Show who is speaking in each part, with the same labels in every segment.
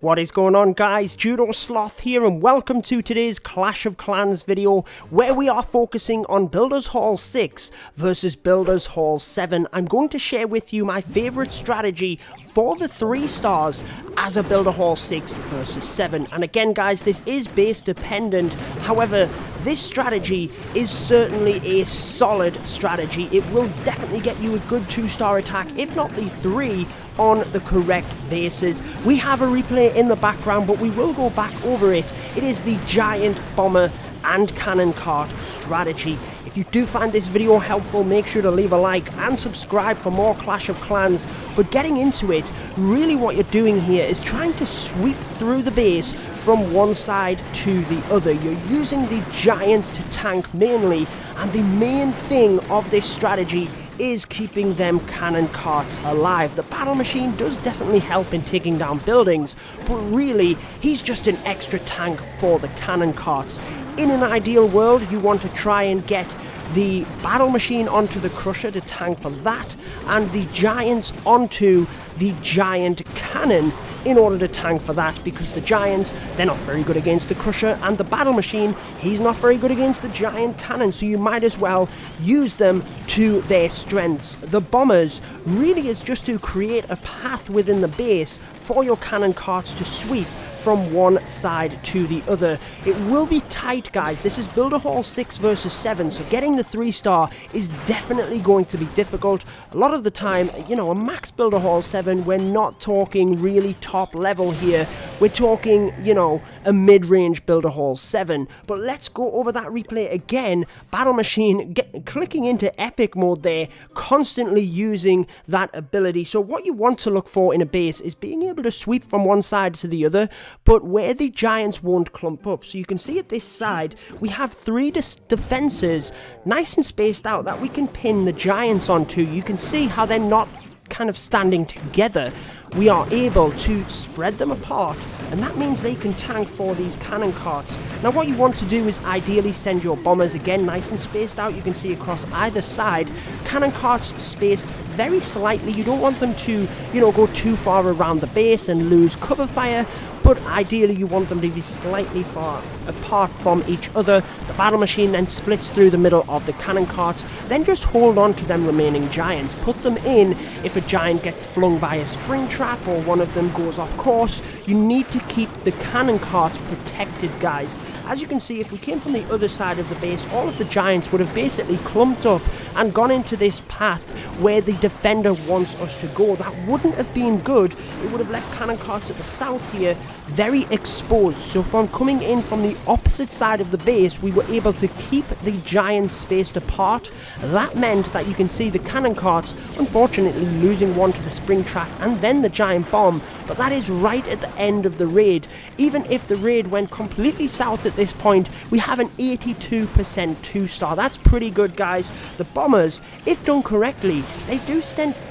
Speaker 1: What is going on, guys? Judo Sloth here, and welcome to today's Clash of Clans video, where we are focusing on Builders Hall 6 versus Builders Hall 7. I'm going to share with you my favorite strategy for the 3 stars as a Builder Hall 6 versus 7. And again, guys, this is base dependent. However, this strategy is certainly a solid strategy. It will definitely get you a good 2-star attack, if not the 3, on the correct bases. We have a replay in the background, but we will go back over it. It is the giant bomber and cannon cart strategy. If you do find this video helpful, make sure to leave a like and subscribe for more Clash of Clans. But getting into it, really what you're doing here is trying to sweep through the base from one side to the other. You're using the giants to tank mainly, and the main thing of this strategy is keeping them cannon carts alive. The battle machine does definitely help in taking down buildings, but really, he's just an extra tank for the cannon carts. In an ideal world, you want to try and get the battle machine onto the crusher to tank for that, and the giants onto the giant cannon in order to tank for that, because the giants, they're not very good against the crusher, and the battle machine, he's not very good against the giant cannon, so you might as well use them to their strengths. The bombers really is just to create a path within the base for your cannon carts to sweep from one side to the other. It will be tight, guys. This is Builder Hall 6 versus 7, so getting the 3-star is definitely going to be difficult. A lot of the time, you know, a max Builder Hall 7, we're not talking really top level here. We're talking, you know, a mid-range Builder Hall 7. But let's go over that replay again. Battle Machine clicking into epic mode there, constantly using that ability. So what you want to look for in a base is being able to sweep from one side to the other, but where the giants won't clump up. So you can see at this side, we have 3 defenses nice and spaced out that we can pin the giants onto. You can see how they're not kind of standing together. We are able to spread them apart, and that means they can tank for these cannon carts. Now what you want to do is ideally send your bombers, again nice and spaced out. You can see across either side, cannon carts spaced very slightly. You don't want them to, you know, go too far around the base and lose cover fire, but ideally you want them to be slightly far apart from each other. The battle machine then splits through the middle of the cannon carts, then just hold on to them remaining giants. Put them in if a giant gets flung by a spring trap or one of them goes off course. You need to keep the cannon carts protected, guys. As you can see, if we came from the other side of the base, all of the giants would have basically clumped up and gone into this path where the defender wants us to go. That wouldn't have been good. It would have left cannon carts at the south here very exposed. So from coming in from the opposite side of the base, we were able to keep the giants spaced apart. That meant that you can see the cannon carts, unfortunately, losing one to the spring trap and then the giant bomb, but that is right at the end of the raid. Even if the raid went completely south at this point, we have an 82% 2-star. That's pretty good, guys. The bombers, if done correctly, they do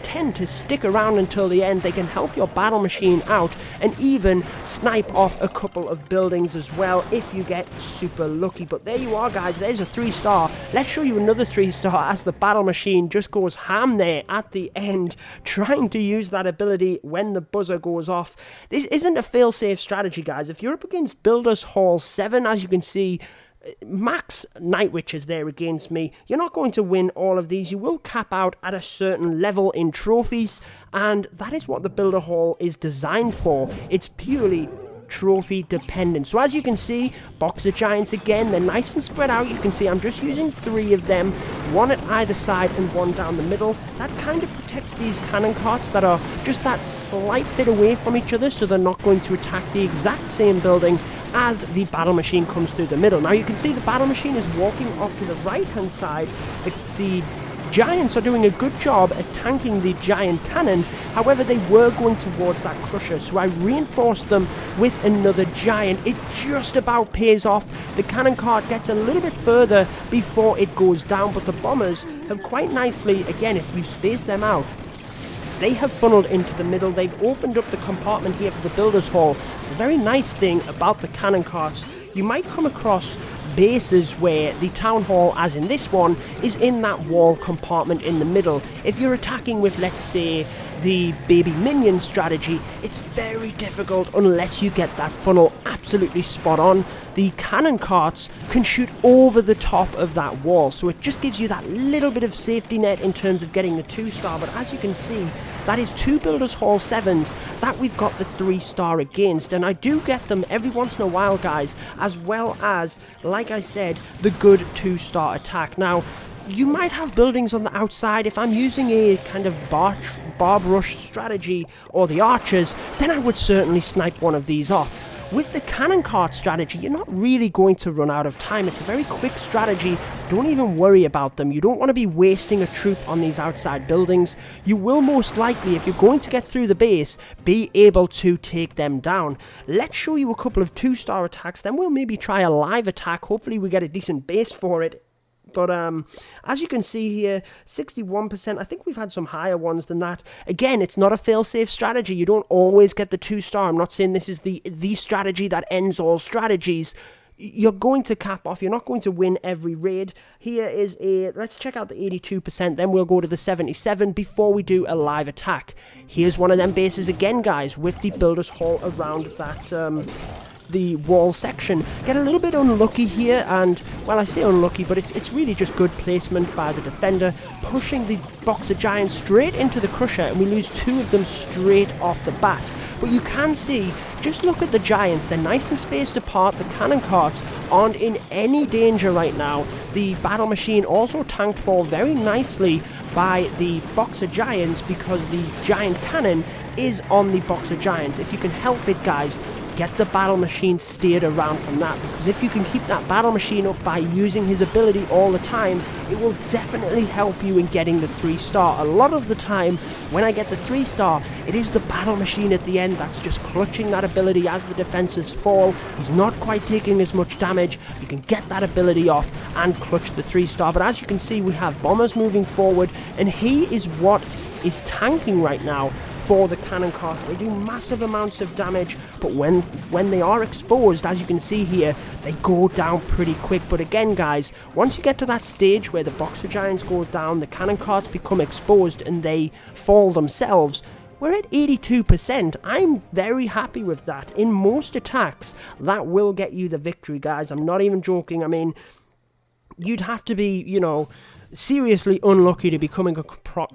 Speaker 1: tend to stick around until the end. They can help your battle machine out and even snipe off a couple of buildings as well if you get super lucky. But there you are, guys. There's a 3-star. Let's show you another 3-star as the battle machine just goes ham there at the end, trying to use that ability when the buzzer goes off. This isn't a fail-safe strategy, guys. If you're up against Builders Hall 7, as you can see, max Night Witches there against me, you're not going to win all of these. You will cap out at a certain level in trophies, and that is what the Builder Hall is designed for. It's purely trophy dependent. So as you can see, box of giants again, they're nice and spread out. You can see I'm just using 3 of them, 1 at either side and 1 down the middle. That kind of protects these cannon carts that are just that slight bit away from each other, so they're not going to attack the exact same building as the battle machine comes through the middle. Now you can see the battle machine is walking off to the right hand side. The giants are doing a good job at tanking the giant cannon. However, they were going towards that crusher, so I reinforced them with another giant. It just about pays off. The cannon cart gets a little bit further before it goes down, but the bombers have quite nicely, again, if we space them out, they have funneled into the middle. They've opened up the compartment here for the Builders Hall. The very nice thing about the cannon carts, you might come across bases where the town hall, as in this one, is in that wall compartment in the middle. If you're attacking with, let's say, the baby minion strategy, it's very difficult unless you get that funnel absolutely spot on. The cannon carts can shoot over the top of that wall, so it just gives you that little bit of safety net in terms of getting the 2-star. But as you can see, that is 2 Builders Hall 7s that we've got the 3-star against, and I do get them every once in a while, guys, as well as, like I said, the good 2-star attack. Now, you might have buildings on the outside. If I'm using a kind of barb rush strategy or the archers, then I would certainly snipe one of these off. With the cannon cart strategy, you're not really going to run out of time. It's a very quick strategy. Don't even worry about them. You don't want to be wasting a troop on these outside buildings. You will most likely, if you're going to get through the base, be able to take them down. Let's show you a couple of 2-star attacks, then we'll maybe try a live attack. Hopefully we get a decent base for it. But as you can see here, 61%, I think we've had some higher ones than that. Again, it's not a fail-safe strategy. You don't always get the 2-star. I'm not saying this is the strategy that ends all strategies. You're going to cap off. You're not going to win every raid. Here is let's check out the 82%, then we'll go to the 77 before we do a live attack. Here's one of them bases again, guys, with the Builders Hall around that the wall section. Get a little bit unlucky here, and well, I say unlucky, but it's really just good placement by the defender, pushing the Boxer Giants straight into the crusher, and we lose 2 of them straight off the bat. But you can see, just look at the Giants, they're nice and spaced apart. The cannon carts aren't in any danger right now. The battle machine also tanked for very nicely by the Boxer Giants because the giant cannon is on the Boxer Giants. If you can help it, guys, get the battle machine steered around from that, because if you can keep that battle machine up by using his ability all the time, it will definitely help you in getting the 3-star. A lot of the time when I get the 3-star, it is the battle machine at the end that's just clutching that ability as the defenses fall. He's not quite taking as much damage. You can get that ability off and clutch the 3-star. But as you can see, we have bombers moving forward, and he is what is tanking right now for the cannon carts. They do massive amounts of damage, but when they are exposed, as you can see here, they go down pretty quick. But again, guys, once you get to that stage where the Boxer Giants go down, the cannon carts become exposed and they fall themselves, we're at 82%. I'm very happy with that. In most attacks, that will get you the victory, guys. I'm not even joking. I mean, you'd have to be, you know, seriously unlucky to be coming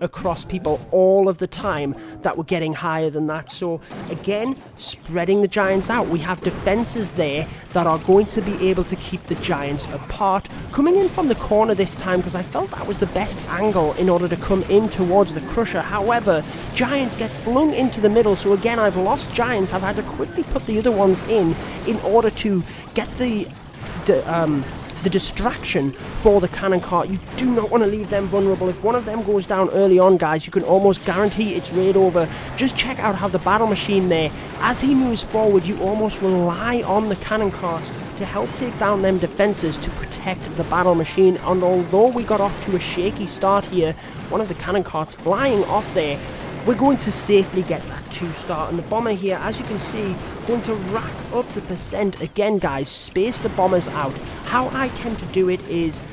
Speaker 1: across people all of the time that were getting higher than that. So again, spreading the Giants out. We have defenses there that are going to be able to keep the Giants apart. Coming in from the corner this time, because I felt that was the best angle in order to come in towards the crusher. However, Giants get flung into the middle, so again, I've lost Giants. I've had to quickly put the other ones in order to get the distraction for the cannon cart. You do not want to leave them vulnerable. If one of them goes down early on, guys, you can almost guarantee it's raid over. Just check out how the battle machine there, as he moves forward, you almost rely on the cannon carts to help take down them defenses to protect the battle machine. And although we got off to a shaky start here, one of the cannon carts flying off there, we're going to safely get that 2-star. And the bomber here, as you can see, going to rack up the percent. Again, guys, space the bombers out. How I tend to do it is,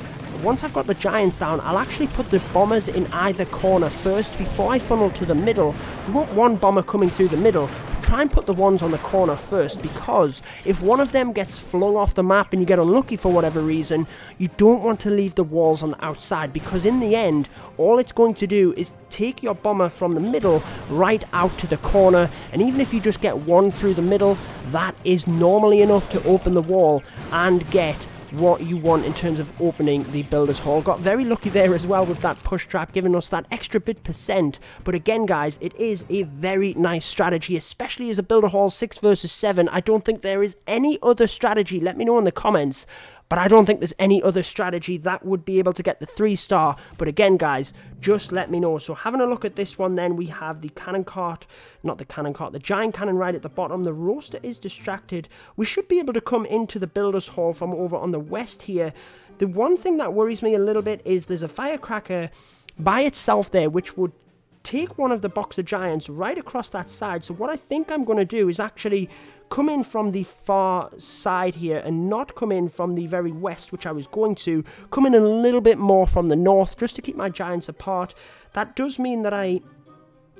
Speaker 1: once I've got the Giants down, I'll actually put the bombers in either corner first before I funnel to the middle. You want one bomber coming through the middle. Try and put the ones on the corner first, because if one of them gets flung off the map and you get unlucky for whatever reason, you don't want to leave the walls on the outside, because in the end, all it's going to do is take your bomber from the middle right out to the corner, and even if you just get one through the middle, that is normally enough to open the wall and get what you want in terms of opening the Builders Hall. Got very lucky there as well with that push trap, giving us that extra bit percent. But again, guys, it is a very nice strategy, especially as a Builder Hall 6 versus 7. I don't think there is any other strategy. Let me know in the comments. But I don't think there's any other strategy that would be able to get the 3-star. But again, guys, just let me know. So having a look at this one then, we have the cannon cart, not the cannon cart, the giant cannon right at the bottom. The roaster is distracted. We should be able to come into the Builders Hall from over on the west here. The one thing that worries me a little bit is there's a firecracker by itself there, which would take one of the Boxer Giants right across that side. So what I think I'm going to do is actually come in from the far side here and not come in from the very west, which I was going to. Come in a little bit more from the north just to keep my Giants apart. That does mean that I,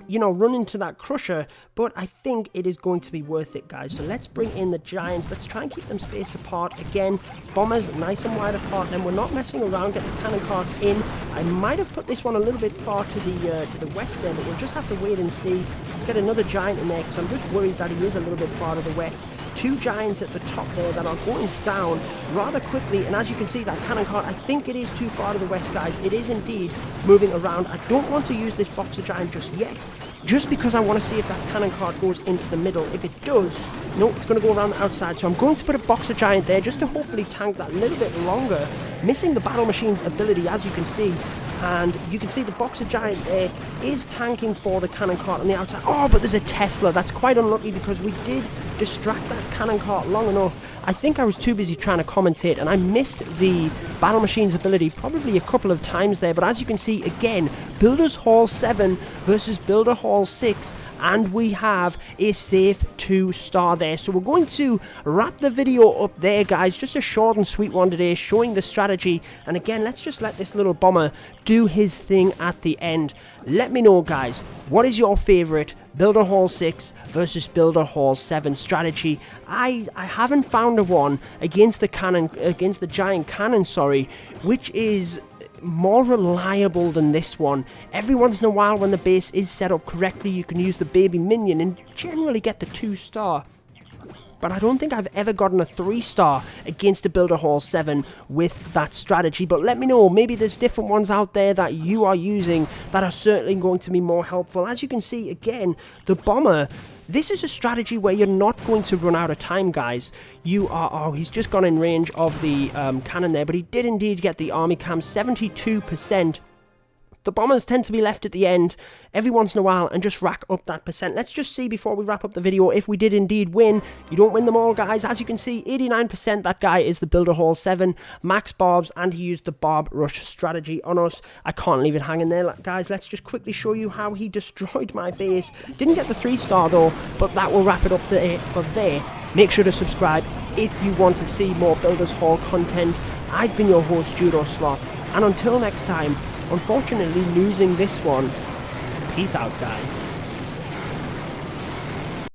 Speaker 1: you know, run into that crusher, but I think it is going to be worth it, guys. So let's bring in the Giants. Let's try and keep them spaced apart. Again, bombers nice and wide apart. Then we're not messing around. Get the cannon carts in. I might have put this one a little bit far to the west there, but we'll just have to wait and see. Let's get another Giant in there because I'm just worried that he is a little bit far to the west. Two Giants at the top there that are going down rather quickly, and as you can see, that cannon cart, I think it is too far to the west, guys. It is indeed moving around. I don't want to use this Boxer Giant just yet, just because I want to see if that cannon cart goes into the middle. If it does, no, it's going to go around the outside. So I'm going to put a Boxer Giant there just to hopefully tank that a little bit longer. Missing the Battle Machine's ability, as you can see. And you can see the Boxer Giant there is tanking for the cannon cart on the outside. Oh, but there's a Tesla. That's quite unlucky because we did distract that cannon cart long enough. I think I was too busy trying to commentate and I missed the Battle Machine's ability probably a couple of times there. But as you can see, again, Builders Hall 7 versus Builder Hall 6. And we have a safe 2-star there. So we're going to wrap the video up there, guys. Just a short and sweet one today, showing the strategy. And again, let's just let this little bomber do his thing at the end. Let me know, guys, what is your favorite Builder Hall 6 versus Builder Hall 7 strategy? I haven't found a one against the giant cannon, sorry, which is more reliable than this one. Every once in a while, when the base is set up correctly, you can use the baby minion and generally get the 2-star. But I don't think I've ever gotten a 3-star against a Builder Hall 7 with that strategy. But let me know, maybe there's different ones out there that you are using that are certainly going to be more helpful. As you can see, again, the bomber, this is a strategy where you're not going to run out of time, guys. You are, oh, he's just gone in range of the cannon there, but he did indeed get the army cam, 72%. The bombers tend to be left at the end every once in a while and just rack up that percent. Let's just see before we wrap up the video if we did indeed win. You don't win them all, guys. As you can see, 89%, that guy is the Builder Hall 7, max barbs, and he used the barb rush strategy on us. I can't leave it hanging there, guys. Let's just quickly show you how he destroyed my base. Didn't get the 3-star though, but that will wrap it up there for there. Make sure to subscribe if you want to see more Builders Hall content. I've been your host, Judo Sloth, and until next time, unfortunately losing this one. Peace out, guys.